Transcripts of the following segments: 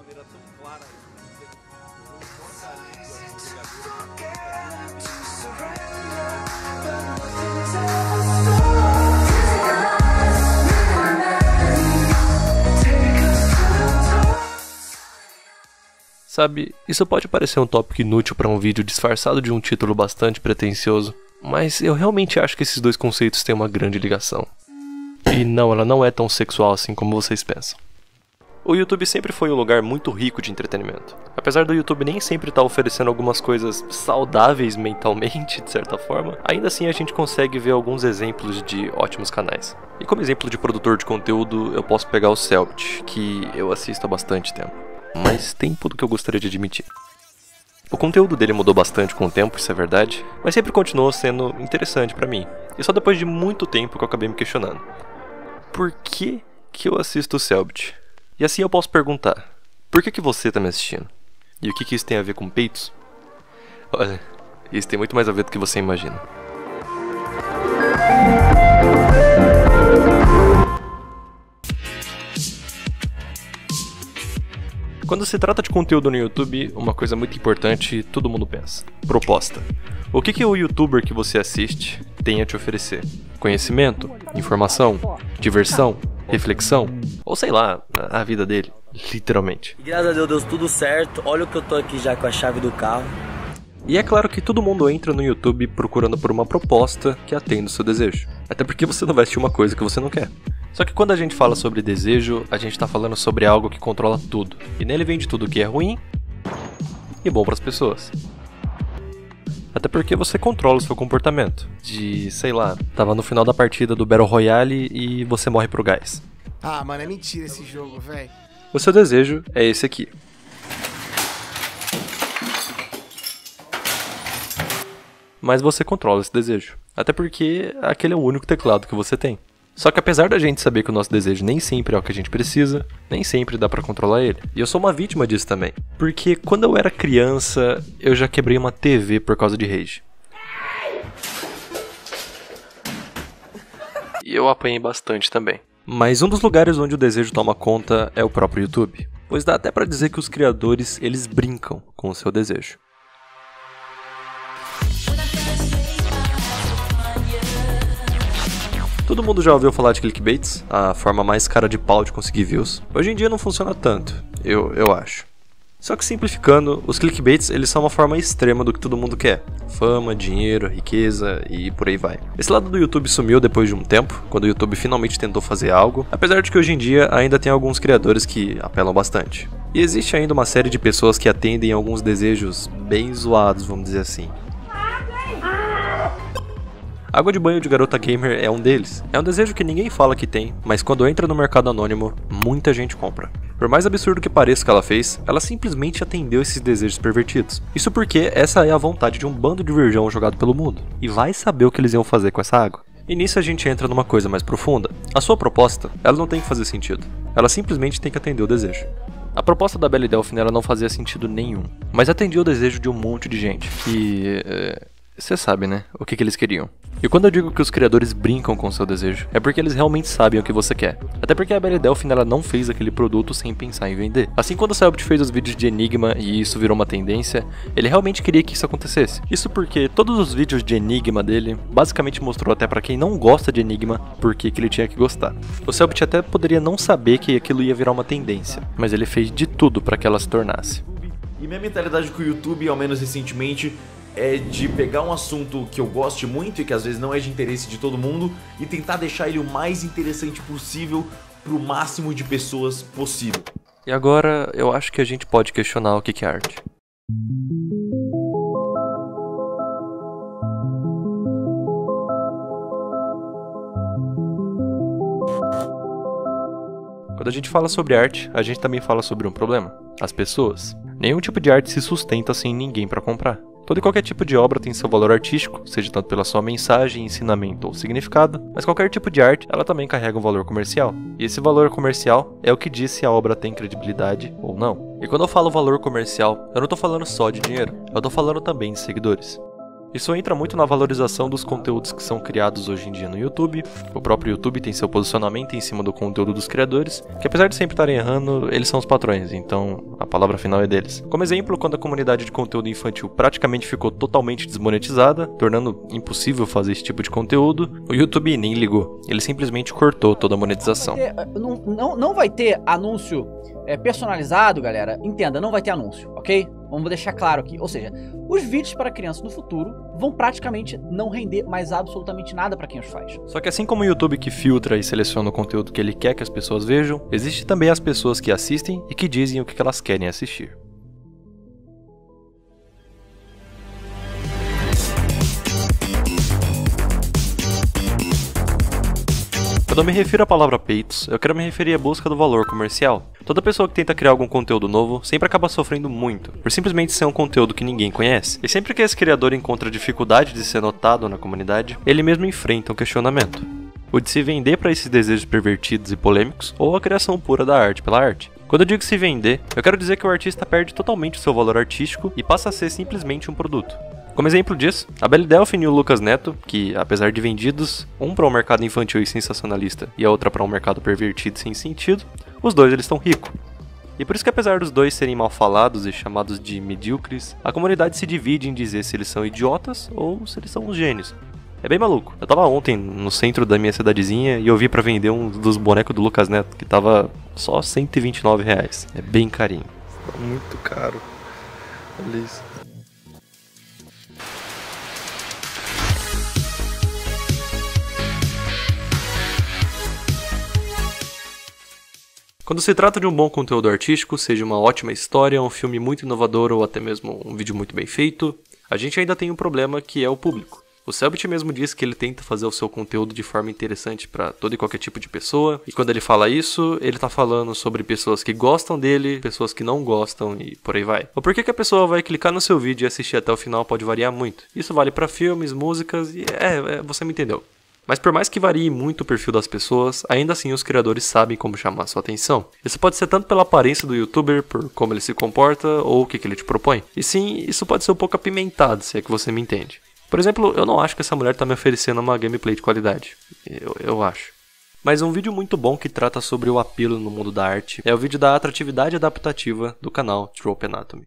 maneira tão clara Sabe, isso pode parecer um tópico inútil para um vídeo disfarçado de um título bastante pretensioso, mas eu realmente acho que esses dois conceitos têm uma grande ligação. E não, ela não é tão sexual assim como vocês pensam. O YouTube sempre foi um lugar muito rico de entretenimento. Apesar do YouTube nem sempre estar oferecendo algumas coisas saudáveis mentalmente, de certa forma, ainda assim a gente consegue ver alguns exemplos de ótimos canais. E como exemplo de produtor de conteúdo, eu posso pegar o Cellbit, que eu assisto há bastante tempo. Mas tempo do que eu gostaria de admitir. O conteúdo dele mudou bastante com o tempo, isso é verdade, mas sempre continuou sendo interessante pra mim. E só depois de muito tempo que eu acabei me questionando. Por que eu assisto o Cellbit? E assim eu posso perguntar, por que você tá me assistindo? E o que isso tem a ver com peitos? Olha, isso tem muito mais a ver do que você imagina. Quando se trata de conteúdo no YouTube, uma coisa muito importante todo mundo pensa: proposta. O que o youtuber que você assiste tem a te oferecer? Conhecimento? Informação? Diversão? Reflexão? Ou sei lá, a vida dele, literalmente. Graças a Deus deu tudo certo, olha o que eu tô aqui já com a chave do carro. E é claro que todo mundo entra no YouTube procurando por uma proposta que atenda o seu desejo. Até porque você não vai assistir uma coisa que você não quer. Só que quando a gente fala sobre desejo, a gente tá falando sobre algo que controla tudo. E nele vem de tudo que é ruim e bom pras pessoas. Até porque você controla o seu comportamento. De, sei lá, tava no final da partida do Battle Royale e você morre pro gás. Ah, mano, é mentira esse jogo, velho. O seu desejo é esse aqui. Mas você controla esse desejo. Até porque aquele é o único teclado que você tem. Só que apesar da gente saber que o nosso desejo nem sempre é o que a gente precisa, nem sempre dá pra controlar ele. E eu sou uma vítima disso também. Porque quando eu era criança, eu já quebrei uma TV por causa de rage. E eu apanhei bastante também. Mas um dos lugares onde o desejo toma conta é o próprio YouTube. Pois dá até pra dizer que os criadores, eles brincam com o seu desejo. Todo mundo já ouviu falar de clickbaits, a forma mais cara de pau de conseguir views. Hoje em dia não funciona tanto, eu acho. Só que simplificando, os clickbaits eles são uma forma extrema do que todo mundo quer. Fama, dinheiro, riqueza e por aí vai. Esse lado do YouTube sumiu depois de um tempo, quando o YouTube finalmente tentou fazer algo, apesar de que hoje em dia ainda tem alguns criadores que apelam bastante. E existe ainda uma série de pessoas que atendem a alguns desejos bem zoados, vamos dizer assim. Água de banho de garota gamer é um deles. É um desejo que ninguém fala que tem, mas quando entra no mercado anônimo, muita gente compra. Por mais absurdo que pareça o que ela fez, ela simplesmente atendeu esses desejos pervertidos. Isso porque essa é a vontade de um bando de virgão jogado pelo mundo. E vai saber o que eles iam fazer com essa água. E nisso a gente entra numa coisa mais profunda. A sua proposta, ela não tem que fazer sentido. Ela simplesmente tem que atender o desejo. A proposta da Belle Delphine ela não fazia sentido nenhum, mas atendia o desejo de um monte de gente. E... você sabe, né? O que eles queriam. E quando eu digo que os criadores brincam com o seu desejo, é porque eles realmente sabem o que você quer. Até porque a Belle Delphine ela não fez aquele produto sem pensar em vender. Assim quando o Cellbit fez os vídeos de Enigma e isso virou uma tendência, ele realmente queria que isso acontecesse. Isso porque todos os vídeos de Enigma dele basicamente mostrou até pra quem não gosta de Enigma por que ele tinha que gostar. O Cellbit até poderia não saber que aquilo ia virar uma tendência, mas ele fez de tudo pra que ela se tornasse. E minha mentalidade com o YouTube, ao menos recentemente, é de pegar um assunto que eu goste muito e que às vezes não é de interesse de todo mundo e tentar deixar ele o mais interessante possível pro máximo de pessoas possível. E agora eu acho que a gente pode questionar o que é arte. Quando a gente fala sobre arte, a gente também fala sobre um problema: as pessoas. Nenhum tipo de arte se sustenta sem ninguém para comprar. Todo e qualquer tipo de obra tem seu valor artístico, seja tanto pela sua mensagem, ensinamento ou significado, mas qualquer tipo de arte, ela também carrega um valor comercial. E esse valor comercial é o que diz se a obra tem credibilidade ou não. E quando eu falo valor comercial, eu não tô falando só de dinheiro, eu tô falando também de seguidores. Isso entra muito na valorização dos conteúdos que são criados hoje em dia no YouTube. O próprio YouTube tem seu posicionamento em cima do conteúdo dos criadores, que apesar de sempre estarem errando, eles são os patrões, então a palavra final é deles. Como exemplo, quando a comunidade de conteúdo infantil praticamente ficou totalmente desmonetizada, tornando impossível fazer esse tipo de conteúdo, o YouTube nem ligou. Ele simplesmente cortou toda a monetização. Não vai ter anúncio personalizado, galera. Entenda, não vai ter anúncio, ok? Vamos deixar claro aqui. Ou seja, os vídeos para crianças no futuro vão praticamente não render mais absolutamente nada para quem os faz. Só que assim como o YouTube que filtra e seleciona o conteúdo que ele quer que as pessoas vejam, existe também as pessoas que assistem e que dizem o que elas querem assistir. Quando eu me refiro à palavra peitos, eu quero me referir à busca do valor comercial. Toda pessoa que tenta criar algum conteúdo novo sempre acaba sofrendo muito, por simplesmente ser um conteúdo que ninguém conhece. E sempre que esse criador encontra dificuldade de ser notado na comunidade, ele mesmo enfrenta um questionamento. O de se vender para esses desejos pervertidos e polêmicos, ou a criação pura da arte pela arte. Quando eu digo se vender, eu quero dizer que o artista perde totalmente o seu valor artístico e passa a ser simplesmente um produto. Como exemplo disso, a Belle Delphine e o Lucas Neto, que apesar de vendidos, um para um mercado infantil e sensacionalista e a outra para um mercado pervertido e sem sentido, os dois eles estão ricos. E por isso que apesar dos dois serem mal falados e chamados de medíocres, a comunidade se divide em dizer se eles são idiotas ou se eles são uns gênios. É bem maluco. Eu tava ontem no centro da minha cidadezinha e eu vi pra vender um dos bonecos do Lucas Neto, que tava só R$129. É bem carinho. Muito caro. Olha isso. Quando se trata de um bom conteúdo artístico, seja uma ótima história, um filme muito inovador ou até mesmo um vídeo muito bem feito, a gente ainda tem um problema que é o público. O Selbit mesmo diz que ele tenta fazer o seu conteúdo de forma interessante para todo e qualquer tipo de pessoa, e quando ele fala isso, ele tá falando sobre pessoas que gostam dele, pessoas que não gostam e por aí vai. O porquê que a pessoa vai clicar no seu vídeo e assistir até o final pode variar muito. Isso vale para filmes, músicas e você me entendeu. Mas por mais que varie muito o perfil das pessoas, ainda assim os criadores sabem como chamar sua atenção. Isso pode ser tanto pela aparência do youtuber, por como ele se comporta ou o que ele te propõe. E sim, isso pode ser um pouco apimentado, se é que você me entende. Por exemplo, eu não acho que essa mulher tá me oferecendo uma gameplay de qualidade. Eu acho. Mas um vídeo muito bom que trata sobre o apelo no mundo da arte é o vídeo da atratividade adaptativa do canal Trope Anatomy.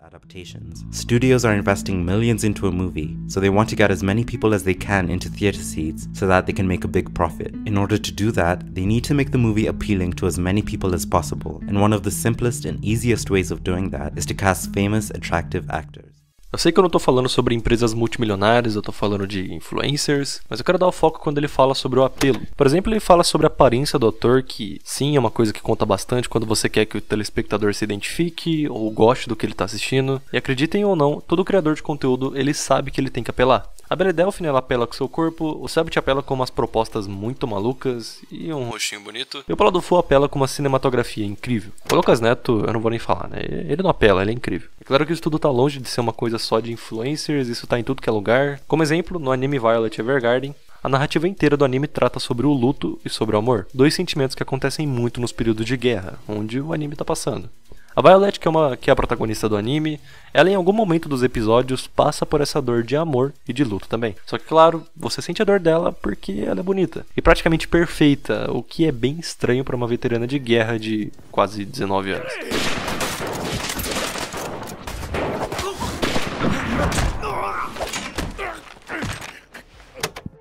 Adaptations. Studios are investing millions into a movie, so they want to get as many people as they can into theater seats so that they can make a big profit. In order to do that, they need to make the movie appealing to as many people as possible, and one of the simplest and easiest ways of doing that is to cast famous, attractive actors. Eu sei que eu não tô falando sobre empresas multimilionárias, eu tô falando de influencers, mas eu quero dar o foco quando ele fala sobre o apelo. Por exemplo, ele fala sobre a aparência do ator, que sim, é uma coisa que conta bastante quando você quer que o telespectador se identifique ou goste do que ele tá assistindo. E acreditem ou não, todo criador de conteúdo, ele sabe que ele tem que apelar. A Belle Delphine, ela apela com seu corpo, o Selbit apela com umas propostas muito malucas e um rostinho bonito. E o Paulo do Fu apela com uma cinematografia incrível. O Lucas Neto, eu não vou nem falar, né? Ele não apela, ele é incrível. É claro que isso tudo tá longe de ser uma coisa só de influencers, isso tá em tudo que é lugar. Como exemplo, no anime Violet Evergarden, a narrativa inteira do anime trata sobre o luto e sobre o amor. Dois sentimentos que acontecem muito nos períodos de guerra, onde o anime tá passando. A Violet, que é a protagonista do anime, ela em algum momento dos episódios passa por essa dor de amor e de luto também. Só que claro, você sente a dor dela porque ela é bonita e praticamente perfeita, o que é bem estranho para uma veterana de guerra de quase 19 anos.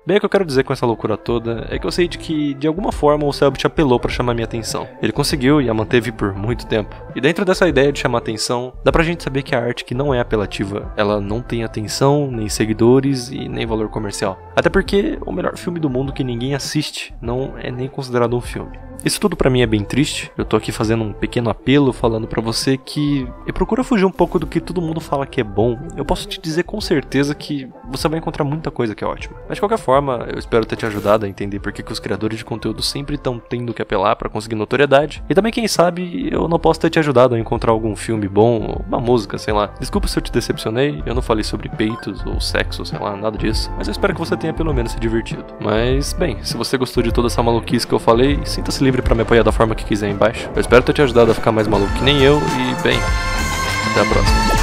Bem, o que eu quero dizer com essa loucura toda é que eu sei de que, de alguma forma, o Selbit apelou pra chamar minha atenção. Ele conseguiu e a manteve por muito tempo. E dentro dessa ideia de chamar atenção, dá pra gente saber que a arte que não é apelativa, ela não tem atenção, nem seguidores e nem valor comercial. Até porque o melhor filme do mundo que ninguém assiste não é nem considerado um filme. Isso tudo pra mim é bem triste. Eu tô aqui fazendo um pequeno apelo falando pra você que procura fugir um pouco do que todo mundo fala que é bom. Eu posso te dizer com certeza que você vai encontrar muita coisa que é ótima. Mas de qualquer forma, eu espero ter te ajudado a entender por que os criadores de conteúdo sempre estão tendo que apelar pra conseguir notoriedade. E também, quem sabe, eu não posso ter te ajudado a encontrar algum filme bom ou uma música, sei lá. Desculpa se eu te decepcionei, eu não falei sobre peitos ou sexo, sei lá, nada disso. Mas eu espero que você tenha pelo menos se divertido. Mas, bem, se você gostou de toda essa maluquice que eu falei, sinta-se livre pra me apoiar da forma que quiser aí embaixo. Eu espero ter te ajudado a ficar mais maluco que nem eu e, bem, até a próxima.